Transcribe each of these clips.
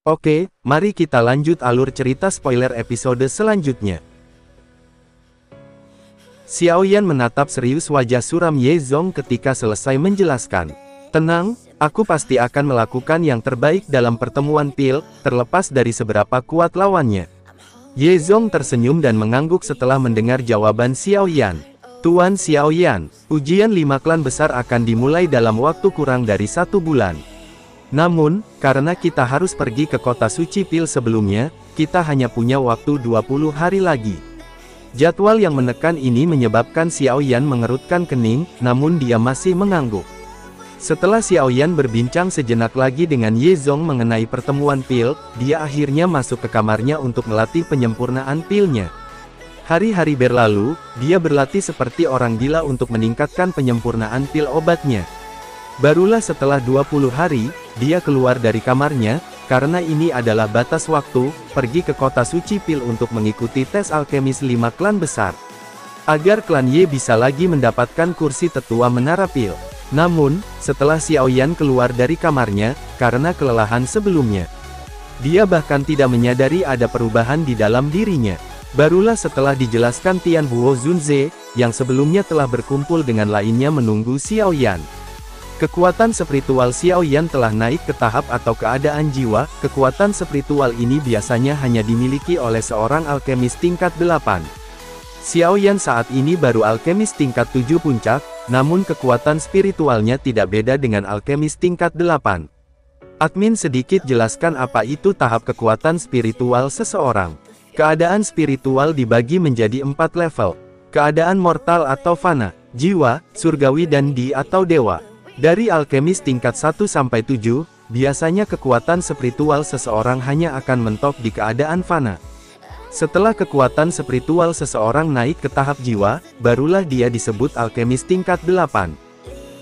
Oke, mari kita lanjut alur cerita spoiler episode selanjutnya. Xiaoyan menatap serius wajah suram Ye Zong ketika selesai menjelaskan. Tenang, aku pasti akan melakukan yang terbaik dalam pertemuan pil, terlepas dari seberapa kuat lawannya. Ye Zong tersenyum dan mengangguk setelah mendengar jawaban Xiaoyan. Tuan Xiaoyan, ujian 5 klan besar akan dimulai dalam waktu kurang dari 1 bulan. Namun, karena kita harus pergi ke kota suci pil sebelumnya, kita hanya punya waktu 20 hari lagi. Jadwal yang menekan ini menyebabkan Xiaoyan mengerutkan kening, namun dia masih mengangguk. Setelah Xiaoyan berbincang sejenak lagi dengan Ye Zong mengenai pertemuan pil, dia akhirnya masuk ke kamarnya untuk melatih penyempurnaan pilnya. Hari-hari berlalu, dia berlatih seperti orang gila untuk meningkatkan penyempurnaan pil obatnya. Barulah setelah 20 hari, dia keluar dari kamarnya, karena ini adalah batas waktu, pergi ke kota suci pil untuk mengikuti tes alkemis 5 klan besar. Agar klan Ye bisa lagi mendapatkan kursi tetua menara pil. Namun, setelah Xiaoyan keluar dari kamarnya, karena kelelahan sebelumnya, dia bahkan tidak menyadari ada perubahan di dalam dirinya. Barulah setelah dijelaskan Tian Huo Zunze, yang sebelumnya telah berkumpul dengan lainnya menunggu Xiaoyan. Kekuatan spiritual Xiaoyan telah naik ke tahap atau keadaan jiwa. Kekuatan spiritual ini biasanya hanya dimiliki oleh seorang alkemis tingkat 8. Xiaoyan saat ini baru alkemis tingkat 7 puncak, namun kekuatan spiritualnya tidak beda dengan alkemis tingkat 8. Admin sedikit jelaskan apa itu tahap kekuatan spiritual seseorang. Keadaan spiritual dibagi menjadi 4 level. Keadaan mortal atau fana, jiwa, surgawi dan di atau dewa. Dari alkemis tingkat 1 sampai 7, biasanya kekuatan spiritual seseorang hanya akan mentok di keadaan fana. Setelah kekuatan spiritual seseorang naik ke tahap jiwa, barulah dia disebut alkemis tingkat 8.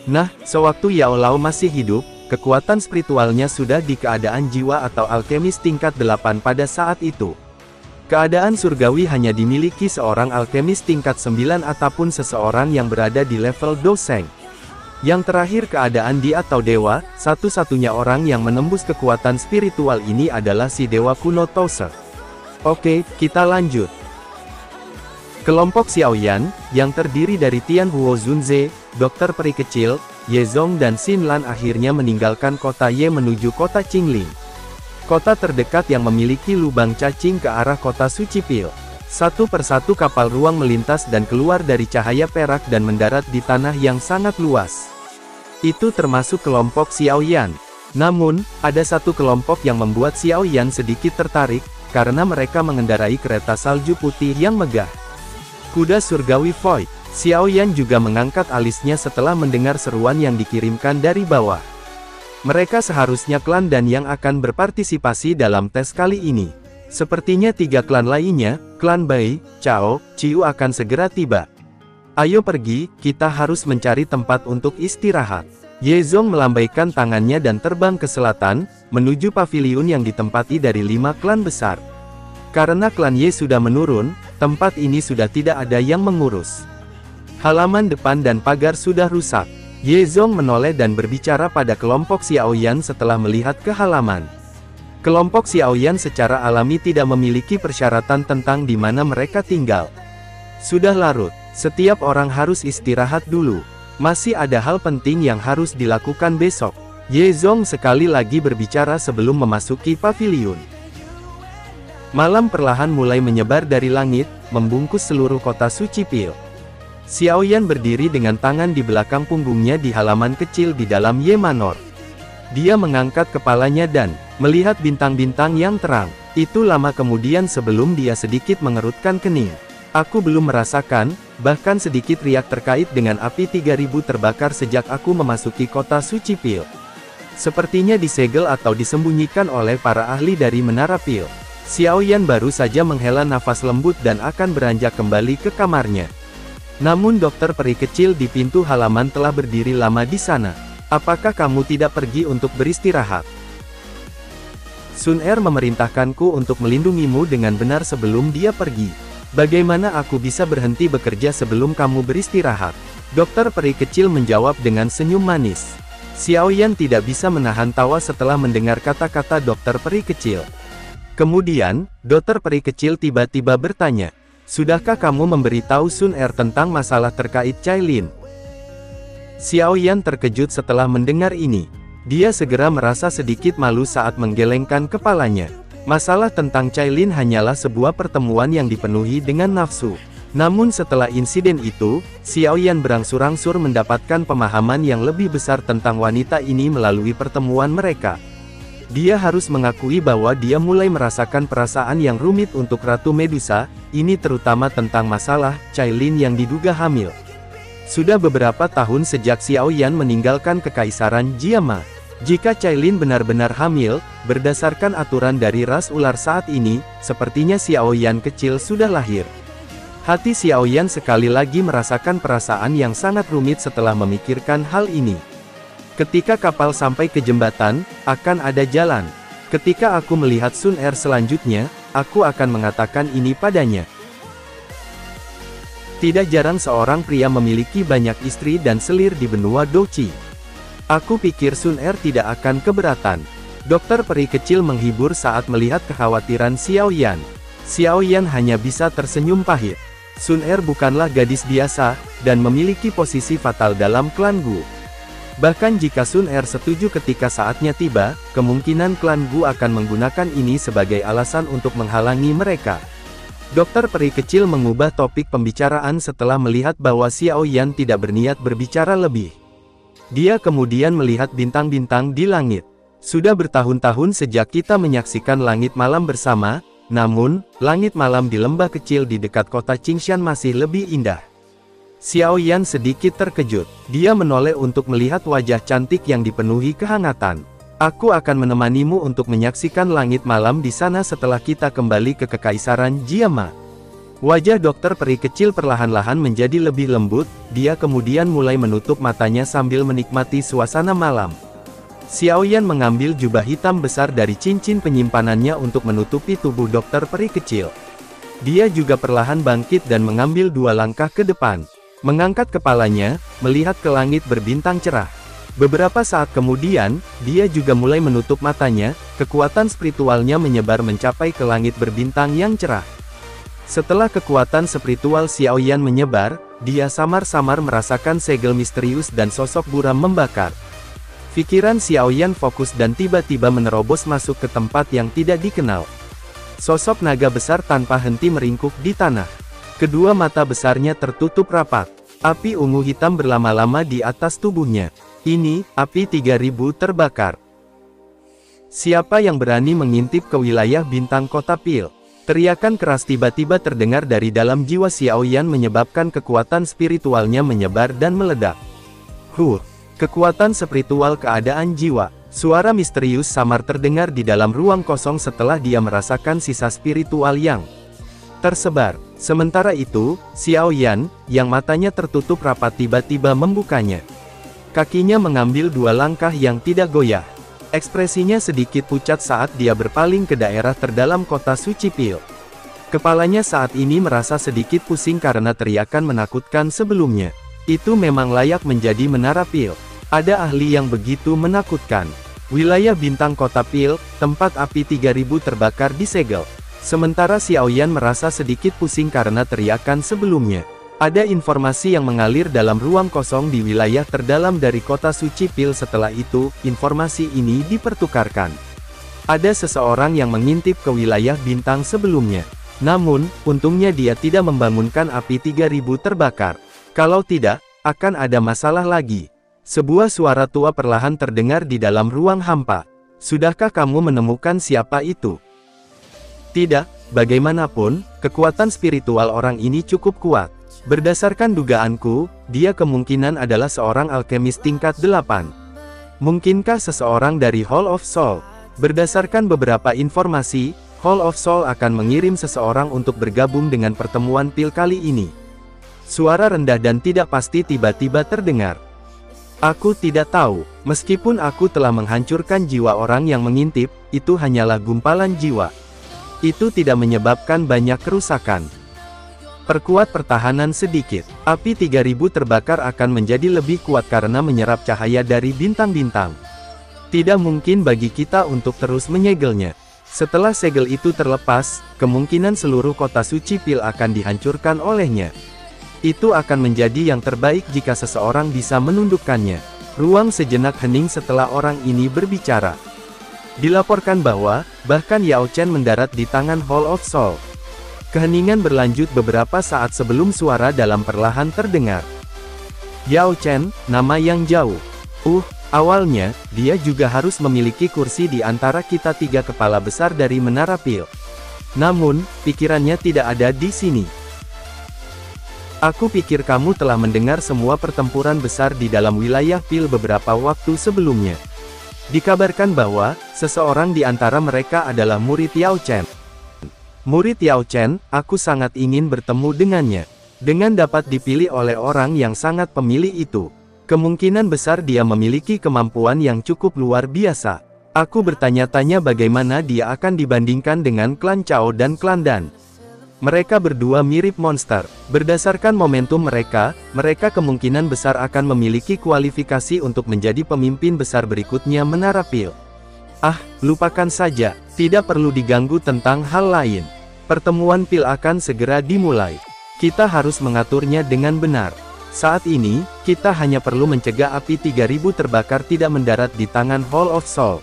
Nah, sewaktu Yao Lao masih hidup, kekuatan spiritualnya sudah di keadaan jiwa atau alkemis tingkat 8 pada saat itu. Keadaan surgawi hanya dimiliki seorang alkemis tingkat 9 ataupun seseorang yang berada di level Doseng. Yang terakhir keadaan di atau dewa, satu-satunya orang yang menembus kekuatan spiritual ini adalah si dewa kuno Tose. Oke, kita lanjut. Kelompok Xiaoyan, yang terdiri dari Tian Huo Zunze, Dokter Peri Kecil, Ye Zong dan Xin Lan akhirnya meninggalkan kota Ye menuju kota Qingling. Kota terdekat yang memiliki lubang cacing ke arah kota suci pil. Satu persatu kapal ruang melintas dan keluar dari cahaya perak dan mendarat di tanah yang sangat luas. Itu termasuk kelompok Xiaoyan. Namun, ada satu kelompok yang membuat Xiaoyan sedikit tertarik, karena mereka mengendarai kereta salju putih yang megah. Kuda surgawi Void. Xiaoyan juga mengangkat alisnya setelah mendengar seruan yang dikirimkan dari bawah. Mereka seharusnya klan dan yang akan berpartisipasi dalam tes kali ini. Sepertinya 3 klan lainnya, klan Bai, Chao, Ciu akan segera tiba. Ayo pergi, kita harus mencari tempat untuk istirahat. Ye Zong melambaikan tangannya dan terbang ke selatan, menuju paviliun yang ditempati dari 5 klan besar. Karena klan Ye sudah menurun, tempat ini sudah tidak ada yang mengurus. Halaman depan dan pagar sudah rusak. Ye Zong menoleh dan berbicara pada kelompok Xiaoyan setelah melihat ke halaman. Kelompok Xiaoyan secara alami tidak memiliki persyaratan tentang di mana mereka tinggal. Sudah larut, setiap orang harus istirahat dulu. Masih ada hal penting yang harus dilakukan besok. Ye Zong sekali lagi berbicara sebelum memasuki paviliun. Malam perlahan mulai menyebar dari langit, membungkus seluruh kota suci pil. Xiaoyan berdiri dengan tangan di belakang punggungnya di halaman kecil di dalam Ye Manor. Dia mengangkat kepalanya dan melihat bintang-bintang yang terang. Itu lama kemudian sebelum dia sedikit mengerutkan kening. Aku belum merasakan, bahkan sedikit riak terkait dengan api 3000 terbakar sejak aku memasuki kota suci pil. Sepertinya disegel atau disembunyikan oleh para ahli dari menara pil. Xiaoyan baru saja menghela nafas lembut dan akan beranjak kembali ke kamarnya. Namun dokter peri kecil di pintu halaman telah berdiri lama di sana. Apakah kamu tidak pergi untuk beristirahat? Sun Er memerintahkanku untuk melindungimu dengan benar sebelum dia pergi. Bagaimana aku bisa berhenti bekerja sebelum kamu beristirahat? Dokter peri kecil menjawab dengan senyum manis. Xiaoyan tidak bisa menahan tawa setelah mendengar kata-kata dokter peri kecil. Kemudian, dokter peri kecil tiba-tiba bertanya, "Sudahkah kamu memberitahu Sun Er tentang masalah terkait Cailin?" Xiaoyan terkejut setelah mendengar ini. Dia segera merasa sedikit malu saat menggelengkan kepalanya. Masalah tentang Cailin hanyalah sebuah pertemuan yang dipenuhi dengan nafsu. Namun setelah insiden itu, Xiaoyan berangsur-angsur mendapatkan pemahaman yang lebih besar tentang wanita ini melalui pertemuan mereka. Dia harus mengakui bahwa dia mulai merasakan perasaan yang rumit untuk Ratu Medusa, ini terutama tentang masalah Cailin yang diduga hamil. Sudah beberapa tahun sejak Xiaoyan meninggalkan Kekaisaran Jiama. Jika Cailin benar-benar hamil, berdasarkan aturan dari ras ular saat ini, sepertinya Xiaoyan kecil sudah lahir. Hati Xiaoyan sekali lagi merasakan perasaan yang sangat rumit setelah memikirkan hal ini. Ketika kapal sampai ke jembatan, akan ada jalan. Ketika aku melihat Sun Er selanjutnya, aku akan mengatakan ini padanya. Tidak jarang seorang pria memiliki banyak istri dan selir di benua Douchi. Aku pikir Sun Er tidak akan keberatan. Dokter peri kecil menghibur saat melihat kekhawatiran Xiaoyan. Xiaoyan hanya bisa tersenyum pahit. Sun Er bukanlah gadis biasa, dan memiliki posisi fatal dalam klan Gu. Bahkan jika Sun Er setuju ketika saatnya tiba, kemungkinan klan Gu akan menggunakan ini sebagai alasan untuk menghalangi mereka. Dokter peri kecil mengubah topik pembicaraan setelah melihat bahwa Xiaoyan tidak berniat berbicara lebih. Dia kemudian melihat bintang-bintang di langit. Sudah bertahun-tahun sejak kita menyaksikan langit malam bersama, namun, langit malam di lembah kecil di dekat kota Qingshan masih lebih indah. Xiaoyan sedikit terkejut. Dia menoleh untuk melihat wajah cantik yang dipenuhi kehangatan. Aku akan menemanimu untuk menyaksikan langit malam di sana setelah kita kembali ke Kekaisaran Jiama. Wajah dokter peri kecil perlahan-lahan menjadi lebih lembut, dia kemudian mulai menutup matanya sambil menikmati suasana malam. Xiaoyan mengambil jubah hitam besar dari cincin penyimpanannya untuk menutupi tubuh dokter peri kecil. Dia juga perlahan bangkit dan mengambil 2 langkah ke depan. Mengangkat kepalanya, melihat ke langit berbintang cerah. Beberapa saat kemudian, dia juga mulai menutup matanya, kekuatan spiritualnya menyebar mencapai ke langit berbintang yang cerah. Setelah kekuatan spiritual Xiaoyan menyebar, dia samar-samar merasakan segel misterius dan sosok buram membakar. Pikiran Xiaoyan fokus dan tiba-tiba menerobos masuk ke tempat yang tidak dikenal. Sosok naga besar tanpa henti meringkuk di tanah. Kedua mata besarnya tertutup rapat. Api ungu hitam berlama-lama di atas tubuhnya. Ini, api 3000 terbakar. Siapa yang berani mengintip ke wilayah bintang kota Pil? Teriakan keras tiba-tiba terdengar dari dalam jiwa Xiaoyan menyebabkan kekuatan spiritualnya menyebar dan meledak. Kekuatan spiritual keadaan jiwa. Suara misterius samar terdengar di dalam ruang kosong setelah dia merasakan sisa spiritual yang tersebar. Sementara itu, Xiaoyan, yang matanya tertutup rapat tiba-tiba membukanya. Kakinya mengambil 2 langkah yang tidak goyah. Ekspresinya sedikit pucat saat dia berpaling ke daerah terdalam kota suci Pil. Kepalanya saat ini merasa sedikit pusing karena teriakan menakutkan sebelumnya. Itu memang layak menjadi menara Pil. Ada ahli yang begitu menakutkan. Wilayah bintang kota Pil, tempat api 3000 terbakar disegel. Sementara Xiaoyan merasa sedikit pusing karena teriakan sebelumnya. Ada informasi yang mengalir dalam ruang kosong di wilayah terdalam dari kota suci Pil. Setelah itu, informasi ini dipertukarkan. Ada seseorang yang mengintip ke wilayah bintang sebelumnya. Namun, untungnya dia tidak membangunkan api 3000 terbakar. Kalau tidak, akan ada masalah lagi. Sebuah suara tua perlahan terdengar di dalam ruang hampa. Sudahkah kamu menemukan siapa itu? Tidak, bagaimanapun, kekuatan spiritual orang ini cukup kuat. Berdasarkan dugaanku, dia kemungkinan adalah seorang alkemis tingkat 8. Mungkinkah seseorang dari Hall of Soul? Berdasarkan beberapa informasi, Hall of Soul akan mengirim seseorang untuk bergabung dengan pertemuan Pil kali ini. Suara rendah dan tidak pasti tiba-tiba terdengar. Aku tidak tahu, meskipun aku telah menghancurkan jiwa orang yang mengintip, itu hanyalah gumpalan jiwa. Itu tidak menyebabkan banyak kerusakan. Perkuat pertahanan sedikit. Api 3000 terbakar akan menjadi lebih kuat karena menyerap cahaya dari bintang-bintang. Tidak mungkin bagi kita untuk terus menyegelnya. Setelah segel itu terlepas, kemungkinan seluruh kota suci Pil akan dihancurkan olehnya. Itu akan menjadi yang terbaik jika seseorang bisa menundukkannya. Ruang sejenak hening setelah orang ini berbicara. Dilaporkan bahwa, bahkan Yao Chen mendarat di tangan Hall of Soul. Keheningan berlanjut beberapa saat sebelum suara dalam perlahan terdengar. Yao Chen, nama yang jauh. Awalnya, dia juga harus memiliki kursi di antara kita tiga kepala besar dari Menara Pil. Namun, pikirannya tidak ada di sini. Aku pikir kamu telah mendengar semua pertempuran besar di dalam wilayah Pil beberapa waktu sebelumnya. Dikabarkan bahwa, seseorang di antara mereka adalah murid Yao Chen. Murid Yao Chen, aku sangat ingin bertemu dengannya. Dengan dapat dipilih oleh orang yang sangat pemilih itu, kemungkinan besar dia memiliki kemampuan yang cukup luar biasa. Aku bertanya-tanya bagaimana dia akan dibandingkan dengan klan Chao dan klan Dan. Mereka berdua mirip monster. Berdasarkan momentum mereka kemungkinan besar akan memiliki kualifikasi untuk menjadi pemimpin besar berikutnya Menara Pil. Lupakan saja, tidak perlu diganggu tentang hal lain. Pertemuan Pil akan segera dimulai. Kita harus mengaturnya dengan benar. Saat ini, kita hanya perlu mencegah api 3000 terbakar tidak mendarat di tangan Hall of Soul.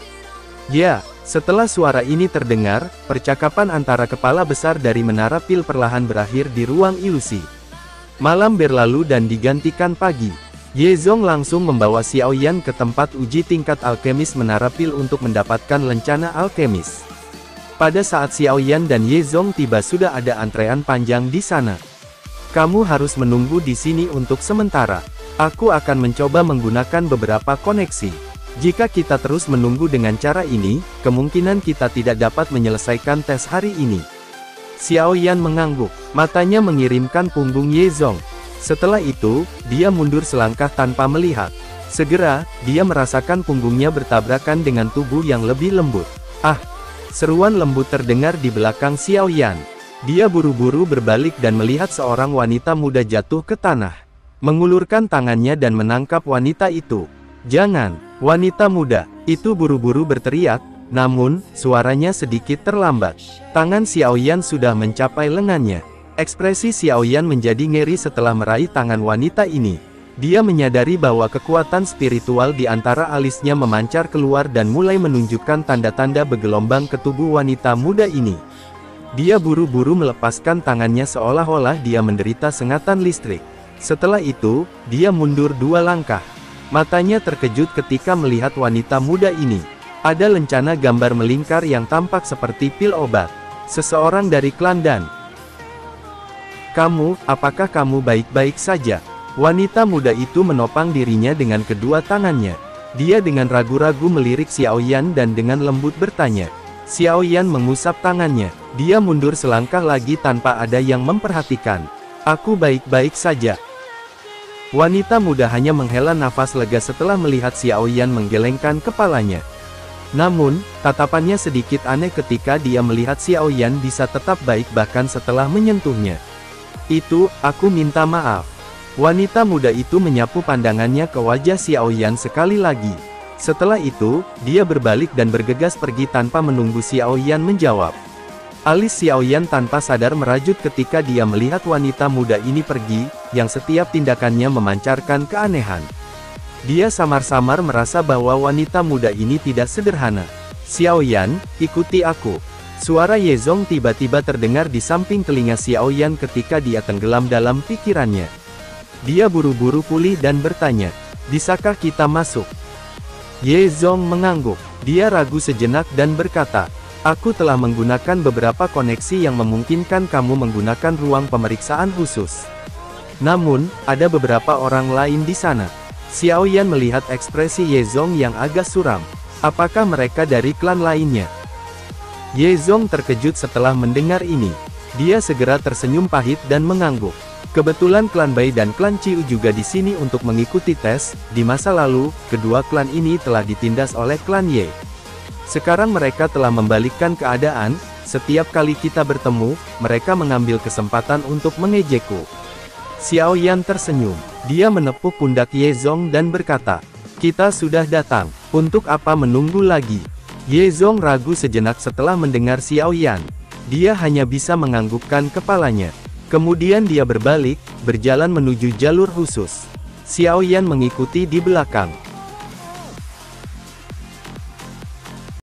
Ya, setelah suara ini terdengar, percakapan antara kepala besar dari Menara Pil perlahan berakhir di ruang ilusi. Malam berlalu dan digantikan pagi. Ye Zong langsung membawa Xiao Yan ke tempat uji tingkat alkemis Menara Pil untuk mendapatkan lencana alkemis. Pada saat Xiao Yan dan Ye Zong tiba sudah ada antrean panjang di sana. Kamu harus menunggu di sini untuk sementara. Aku akan mencoba menggunakan beberapa koneksi. Jika kita terus menunggu dengan cara ini, kemungkinan kita tidak dapat menyelesaikan tes hari ini. Xiao Yan mengangguk, matanya mengirimkan punggung Ye Zong. Setelah itu, dia mundur selangkah tanpa melihat. Segera, dia merasakan punggungnya bertabrakan dengan tubuh yang lebih lembut. Seruan lembut terdengar di belakang Xiao Yan. Dia buru-buru berbalik dan melihat seorang wanita muda jatuh ke tanah. Mengulurkan tangannya dan menangkap wanita itu. "Jangan!" Wanita muda itu buru-buru berteriak, namun, suaranya sedikit terlambat. Tangan Xiao Yan sudah mencapai lengannya. Ekspresi Xiao Yan menjadi ngeri setelah meraih tangan wanita ini. Dia menyadari bahwa kekuatan spiritual di antara alisnya memancar keluar dan mulai menunjukkan tanda-tanda bergelombang ke tubuh wanita muda ini. Dia buru-buru melepaskan tangannya seolah-olah dia menderita sengatan listrik. Setelah itu, dia mundur 2 langkah. Matanya terkejut ketika melihat wanita muda ini. Ada lencana gambar melingkar yang tampak seperti pil obat. Seseorang dari klan Dan. Apakah kamu baik-baik saja?" Wanita muda itu menopang dirinya dengan kedua tangannya. Dia dengan ragu-ragu melirik Xiao Yan dan dengan lembut bertanya. Xiao Yan mengusap tangannya. Dia mundur selangkah lagi tanpa ada yang memperhatikan. "Aku baik-baik saja." Wanita muda hanya menghela nafas lega setelah melihat Xiao Yan menggelengkan kepalanya. Namun, tatapannya sedikit aneh ketika dia melihat Xiao Yan bisa tetap baik bahkan setelah menyentuhnya. Aku minta maaf." Wanita muda itu menyapu pandangannya ke wajah Xiao Yan sekali lagi. Setelah itu, dia berbalik dan bergegas pergi tanpa menunggu Xiao Yan menjawab. Alis Xiao Yan tanpa sadar merajut ketika dia melihat wanita muda ini pergi, yang setiap tindakannya memancarkan keanehan. Dia samar-samar merasa bahwa wanita muda ini tidak sederhana. "Xiao Yan, ikuti aku." Suara Ye Zong tiba-tiba terdengar di samping telinga Xiao Yan ketika dia tenggelam dalam pikirannya. Dia buru-buru pulih dan bertanya, "Bisakah kita masuk?" Ye Zong mengangguk. Dia ragu sejenak dan berkata, "Aku telah menggunakan beberapa koneksi yang memungkinkan kamu menggunakan ruang pemeriksaan khusus. Namun, ada beberapa orang lain di sana." Xiao Yan melihat ekspresi Ye Zong yang agak suram. Apakah mereka dari klan lainnya? Ye Zong terkejut setelah mendengar ini. Dia segera tersenyum pahit dan mengangguk. Kebetulan klan Bai dan klan Ciu juga di sini untuk mengikuti tes. Di masa lalu, kedua klan ini telah ditindas oleh klan Ye. Sekarang mereka telah membalikkan keadaan, Setiap kali kita bertemu, mereka mengambil kesempatan untuk mengejekku. Xiao Yan tersenyum. Dia menepuk pundak Ye Zong dan berkata, "Kita sudah datang. Untuk apa menunggu lagi?" Ye Zong ragu sejenak setelah mendengar Xiao Yan. Dia hanya bisa menganggukkan kepalanya. Kemudian dia berbalik, berjalan menuju jalur khusus. Xiao Yan mengikuti di belakang.